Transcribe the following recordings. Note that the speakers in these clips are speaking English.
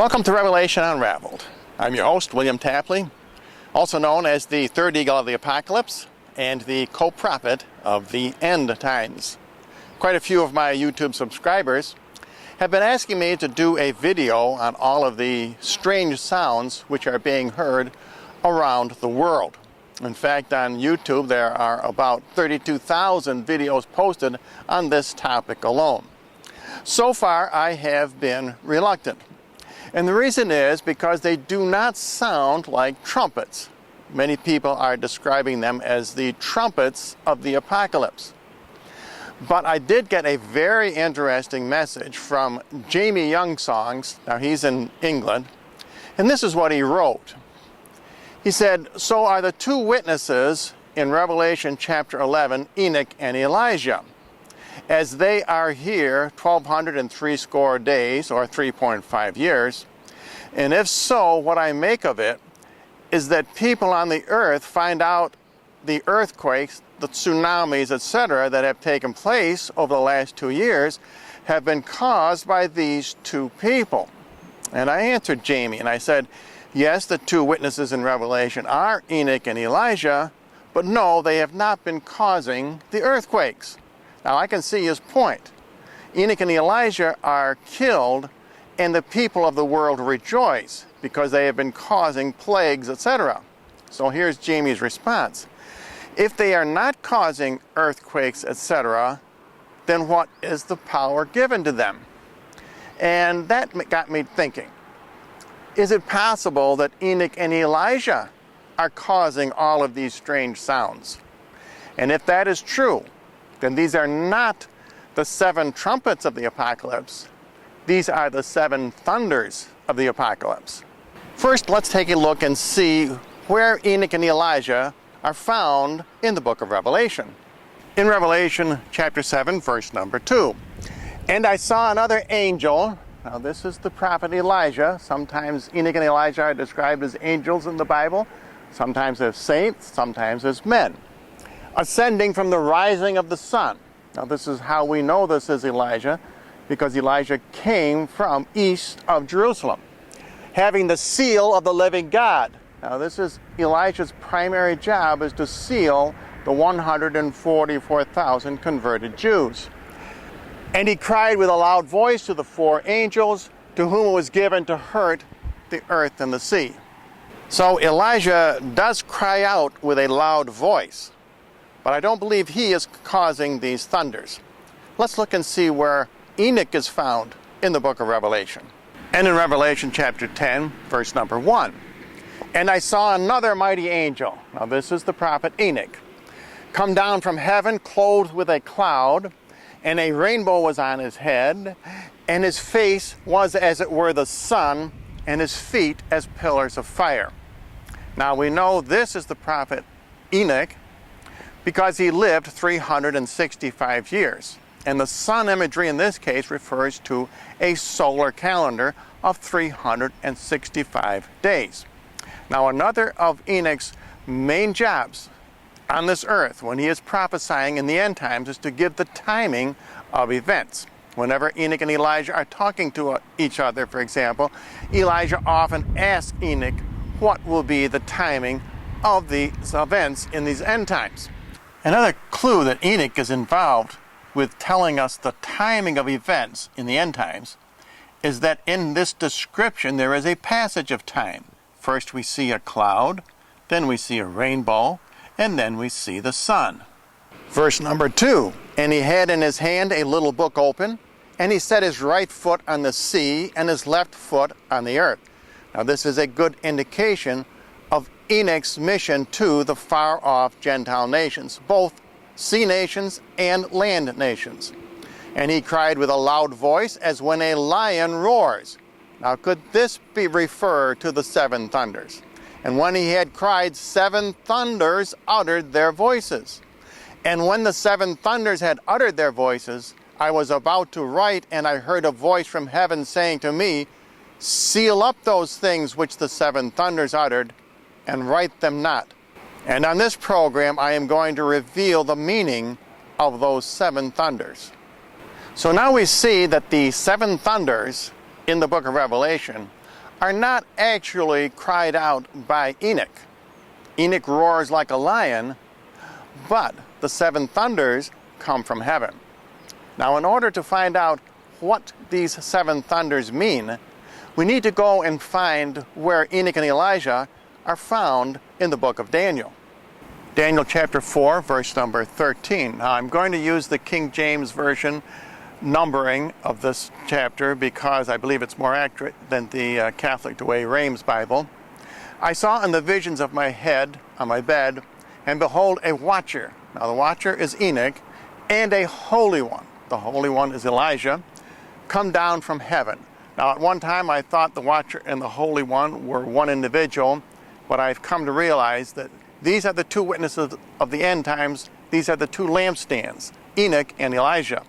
Welcome to Revelation Unraveled. I'm your host, William Tapley, also known as the third eagle of the apocalypse and the co-prophet of the end times. Quite a few of my YouTube subscribers have been asking me to do a video on all of the strange sounds which are being heard around the world. In fact, on YouTube there are about 32,000 videos posted on this topic alone. So far I have been reluctant. And the reason is because they do not sound like trumpets. Many people are describing them as the trumpets of the apocalypse. But I did get a very interesting message from Jamie Youngsongs. Now he's in England, and this is what he wrote. He said, "So are the two witnesses in Revelation chapter 11, Enoch and Elijah, as they are here 1,260 days, or 3.5 years. And if so, what I make of it is that people on the earth find out the earthquakes, the tsunamis, etc., that have taken place over the last 2 years have been caused by these two people." And I answered Jamie and I said, yes, the two witnesses in Revelation are Enoch and Elijah, but no, they have not been causing the earthquakes. Now I can see his point. Enoch and Elijah are killed and the people of the world rejoice because they have been causing plagues, etc. So here's Jamie's response. If they are not causing earthquakes, etc., then what is the power given to them? And that got me thinking. Is it possible that Enoch and Elijah are causing all of these strange sounds? And if that is true, then these are not the seven trumpets of the apocalypse. These are the seven thunders of the apocalypse. First, let's take a look and see where Enoch and Elijah are found in the book of Revelation. In Revelation chapter 7, verse number 2. "And I saw another angel," now this is the prophet Elijah. Sometimes Enoch and Elijah are described as angels in the Bible, sometimes as saints, sometimes as men, "ascending from the rising of the sun." Now this is how we know this is Elijah, because Elijah came from east of Jerusalem, "having the seal of the living God." Now this is Elijah's primary job, is to seal the 144,000 converted Jews. "And he cried with a loud voice to the four angels to whom it was given to hurt the earth and the sea." So Elijah does cry out with a loud voice, but I don't believe he is causing these thunders. Let's look and see where Enoch is found in the book of Revelation. And in Revelation chapter 10, verse number 1. "And I saw another mighty angel," now this is the prophet Enoch, "come down from heaven clothed with a cloud, and a rainbow was on his head, and his face was as it were the sun, and his feet as pillars of fire." Now we know this is the prophet Enoch because he lived 365 years. And the sun imagery in this case refers to a solar calendar of 365 days. Now another of Enoch's main jobs on this earth when he is prophesying in the end times is to give the timing of events. Whenever Enoch and Elijah are talking to each other, for example, Elijah often asks Enoch what will be the timing of these events in these end times. Another clue that Enoch is involved with telling us the timing of events in the end times is that in this description there is a passage of time. First we see a cloud, then we see a rainbow, and then we see the sun. Verse number 2, "And he had in his hand a little book open, and he set his right foot on the sea and his left foot on the earth." Now this is a good indication of Enoch's mission to the far-off Gentile nations, both sea nations and land nations. "And he cried with a loud voice as when a lion roars." Now could this be referred to the seven thunders? "And when he had cried, 7 thunders uttered their voices. And when the 7 thunders had uttered their voices, I was about to write, and I heard a voice from heaven saying to me, 'Seal up those things which the 7 thunders uttered, and write them not.'" And on this program, I am going to reveal the meaning of those 7 thunders. So now we see that the 7 thunders in the book of Revelation are not actually cried out by Enoch. Enoch roars like a lion, but the seven thunders come from heaven. Now, in order to find out what these seven thunders mean, we need to go and find where Enoch and Elijah are found in the book of Daniel. Daniel chapter 4, verse number 13. Now, I'm going to use the King James Version numbering of this chapter because I believe it's more accurate than the Catholic Douay-Rheims Bible. I saw in the visions of my head on my bed, and behold, a watcher. Now, the watcher is Enoch, and a holy one. The holy one is Elijah, come down from heaven. Now, at one time, I thought the watcher and the holy one were one individual, but I've come to realize that these are the two witnesses of the end times. These are the two lampstands, Enoch and Elijah.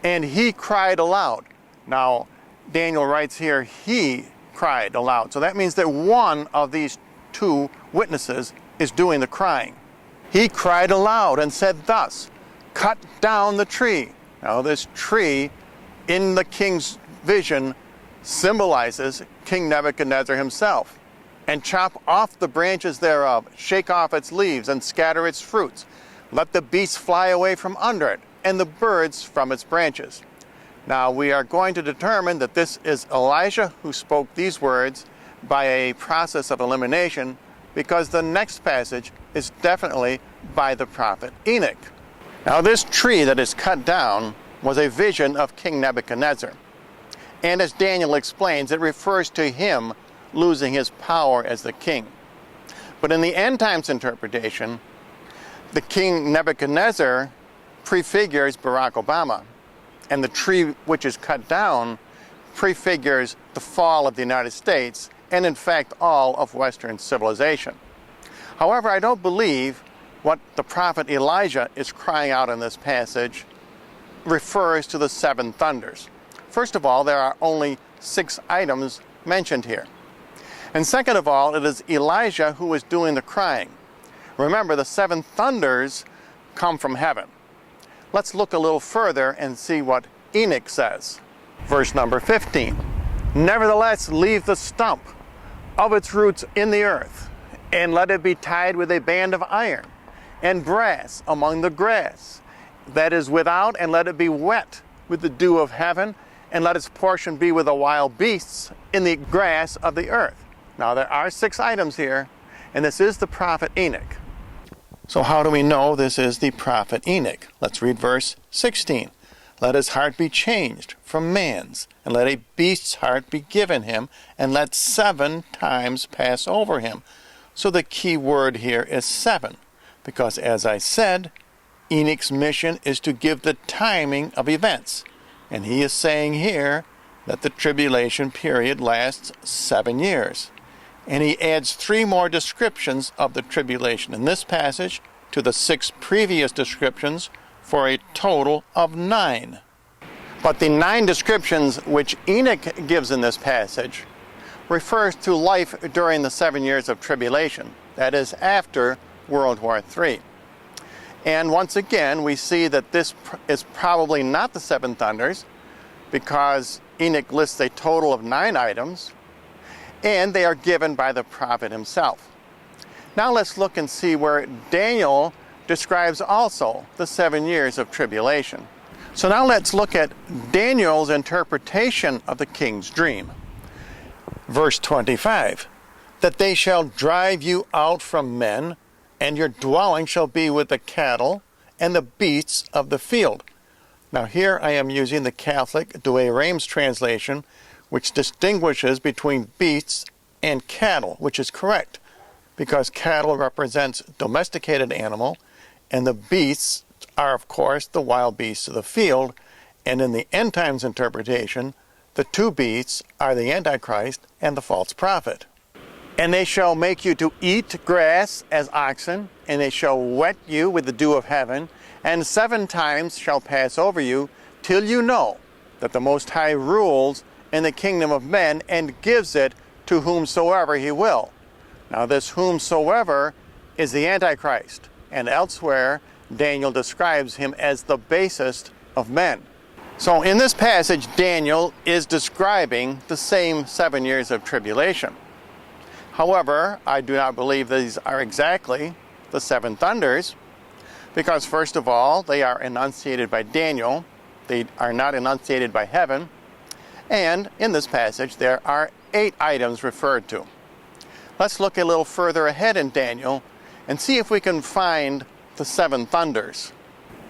And he cried aloud. Now, Daniel writes here, he cried aloud. So that means that one of these two witnesses is doing the crying. He cried aloud and said thus, cut down the tree. Now, this tree in the king's vision symbolizes King Nebuchadnezzar himself. And chop off the branches thereof, shake off its leaves, and scatter its fruits. Let the beasts fly away from under it, and the birds from its branches. Now, we are going to determine that this is Elijah who spoke these words by a process of elimination, because the next passage is definitely by the prophet Enoch. Now, this tree that is cut down was a vision of King Nebuchadnezzar. And as Daniel explains, it refers to him losing his power as the king. But in the end times interpretation, the king Nebuchadnezzar prefigures Barack Obama, and the tree which is cut down prefigures the fall of the United States and, in fact, all of Western civilization. However, I don't believe what the prophet Elijah is crying out in this passage refers to the seven thunders. First of all, there are only 6 items mentioned here. And second of all, it is Elijah who is doing the crying. Remember, the 7 thunders come from heaven. Let's look a little further and see what Enoch says. Verse number 15. Nevertheless, leave the stump of its roots in the earth, and let it be tied with a band of iron and brass among the grass that is without, and let it be wet with the dew of heaven, and let its portion be with the wild beasts in the grass of the earth. Now, there are 6 items here, and this is the prophet Enoch. So how do we know this is the prophet Enoch? Let's read verse 16. Let his heart be changed from man's, and let a beast's heart be given him, and let 7 times pass over him. So the key word here is 7, because as I said, Enoch's mission is to give the timing of events. And he is saying here that the tribulation period lasts 7 years. And he adds 3 more descriptions of the tribulation in this passage to the 6 previous descriptions for a total of 9. But the 9 descriptions which Enoch gives in this passage refers to life during the 7 years of tribulation, that is, after World War III. And once again, we see that this is probably not the 7 thunders, because Enoch lists a total of 9 items, and they are given by the prophet himself. Now let's look and see where Daniel describes also the 7 years of tribulation. So now let's look at Daniel's interpretation of the king's dream. Verse 25, that they shall drive you out from men, and your dwelling shall be with the cattle and the beasts of the field. Now here I am using the Catholic Douay-Rheims translation, which distinguishes between beasts and cattle, which is correct, because cattle represents domesticated animal, and the beasts are, of course, the wild beasts of the field, and in the end times interpretation, the 2 beasts are the Antichrist and the false prophet. And they shall make you to eat grass as oxen, and they shall wet you with the dew of heaven, and 7 times shall pass over you, till you know that the Most High rules in the kingdom of men, and gives it to whomsoever he will. Now this whomsoever is the Antichrist, and elsewhere Daniel describes him as the basest of men. So in this passage, Daniel is describing the same 7 years of tribulation. However, I do not believe these are exactly the seven thunders, because first of all, they are enunciated by Daniel. They are not enunciated by heaven. And in this passage, there are 8 items referred to. Let's look a little further ahead in Daniel and see if we can find the 7 thunders.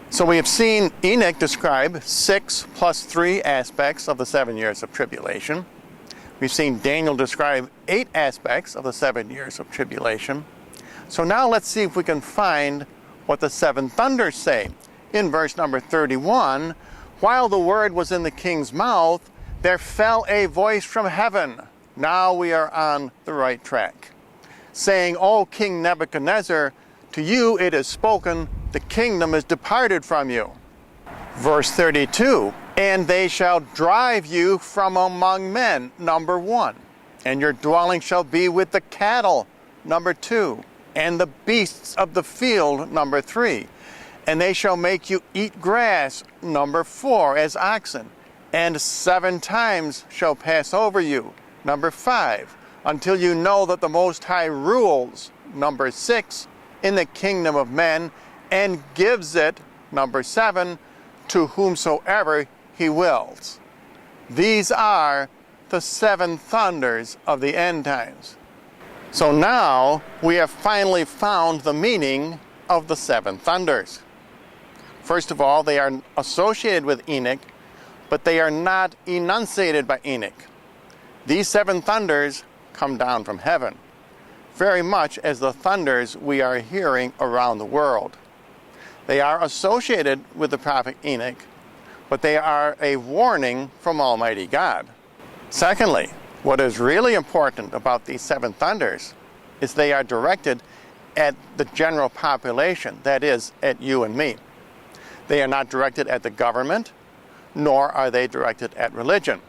So we have seen Enoch describe 6 plus 3 aspects of the 7 years of tribulation. We've seen Daniel describe 8 aspects of the 7 years of tribulation. So now let's see if we can find what the 7 thunders say. In verse number 31, while the word was in the king's mouth, there fell a voice from heaven. Now we are on the right track. Saying, O King Nebuchadnezzar, to you it is spoken, the kingdom is departed from you. Verse 32, and they shall drive you from among men, number 1. And your dwelling shall be with the cattle, number 2. And the beasts of the field, number 3. And they shall make you eat grass, number 4, as oxen. And 7 times shall pass over you, number 5, until you know that the Most High rules, number 6, in the kingdom of men, and gives it, number 7, to whomsoever he wills. These are the 7 thunders of the end times. So now we have finally found the meaning of the 7 thunders. First of all, they are associated with Enoch, but they are not enunciated by Enoch. These 7 thunders come down from heaven, very much as the thunders we are hearing around the world. They are associated with the prophet Enoch, but they are a warning from Almighty God. Secondly, what is really important about these 7 thunders is they are directed at the general population, that is, at you and me. They are not directed at the government, nor are they directed at religion.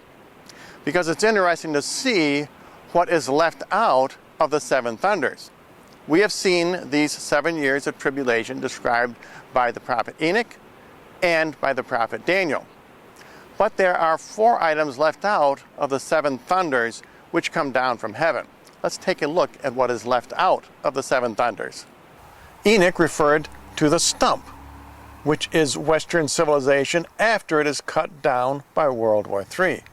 Because it's interesting to see what is left out of the 7 thunders. We have seen these 7 years of tribulation described by the prophet Enoch and by the prophet Daniel. But there are 4 items left out of the 7 thunders which come down from heaven. Let's take a look at what is left out of the 7 thunders. Enoch referred to the stump, which is Western civilization after it is cut down by World War III.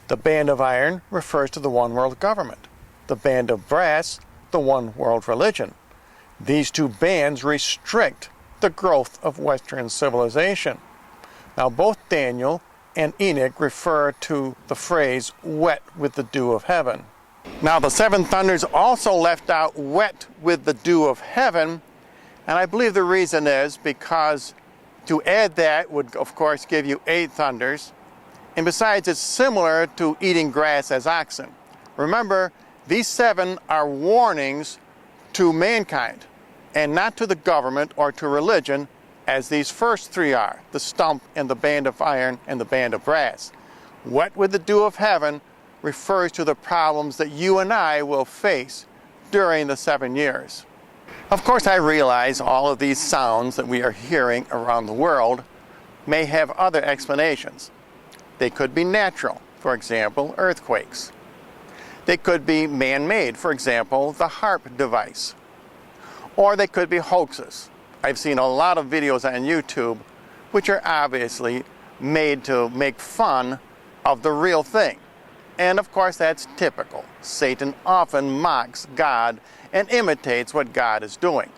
The band of iron refers to the one world government. The band of brass, the one world religion. These 2 bands restrict the growth of Western civilization. Now both Daniel and Enoch refer to the phrase wet with the dew of heaven. Now the 7 thunders also left out wet with the dew of heaven, and I believe the reason is because to add that would of course give you 8 thunders, and besides it's similar to eating grass as oxen. Remember, these 7 are warnings to mankind and not to the government or to religion, as these first 3 are, the stump and the band of iron and the band of brass. Wet with the dew of heaven refers to the problems that you and I will face during the 7 years. Of course, I realize all of these sounds that we are hearing around the world may have other explanations. They could be natural, for example, earthquakes. They could be man-made, for example, the HAARP device. Or they could be hoaxes. I've seen a lot of videos on YouTube which are obviously made to make fun of the real thing. And of course that's typical. Satan often mocks God and imitates what God is doing.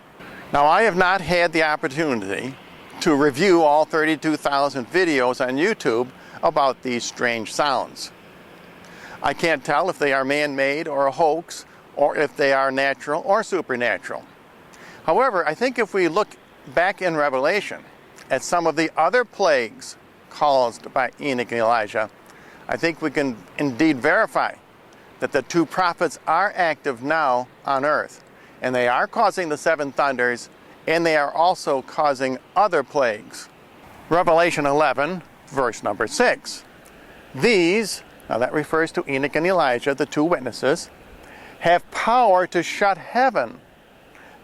Now I have not had the opportunity to review all 32,000 videos on YouTube about these strange sounds. I can't tell if they are man-made or a hoax, or if they are natural or supernatural. However, I think if we look back in Revelation at some of the other plagues caused by Enoch and Elijah, I think we can indeed verify that the 2 prophets are active now on earth, and they are causing the 7 thunders, and they are also causing other plagues. Revelation 11, verse number 6. These, now that refers to Enoch and Elijah, the 2 witnesses, have power to shut heaven,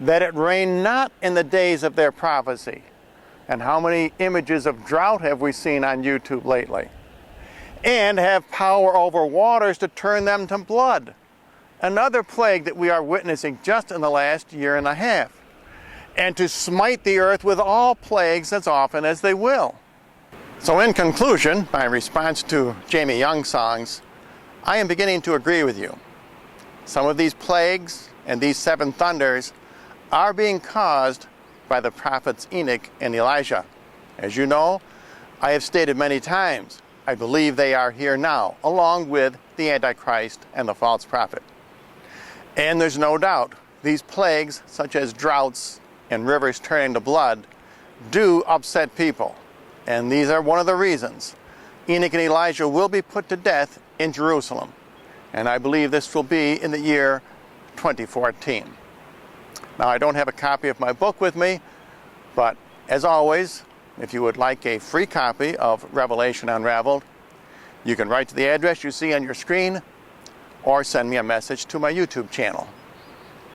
that it rain not in the days of their prophecy, And how many images of drought have we seen on YouTube lately? And have power over waters to turn them to blood. Another plague that we are witnessing just in the last year and a half. And to smite the earth with all plagues as often as they will. So in conclusion, my response to Jamie Young's songs, I am beginning to agree with you. Some of these plagues and these 7 thunders are being caused by the prophets Enoch and Elijah. As you know, I have stated many times, I believe they are here now, along with the Antichrist and the false prophet. And there's no doubt, these plagues, such as droughts and rivers turning to blood, do upset people. And these are one of the reasons Enoch and Elijah will be put to death in Jerusalem. And I believe this will be in the year 2014. Now, I don't have a copy of my book with me, but as always, if you would like a free copy of Revelation Unraveled, you can write to the address you see on your screen or send me a message to my YouTube channel.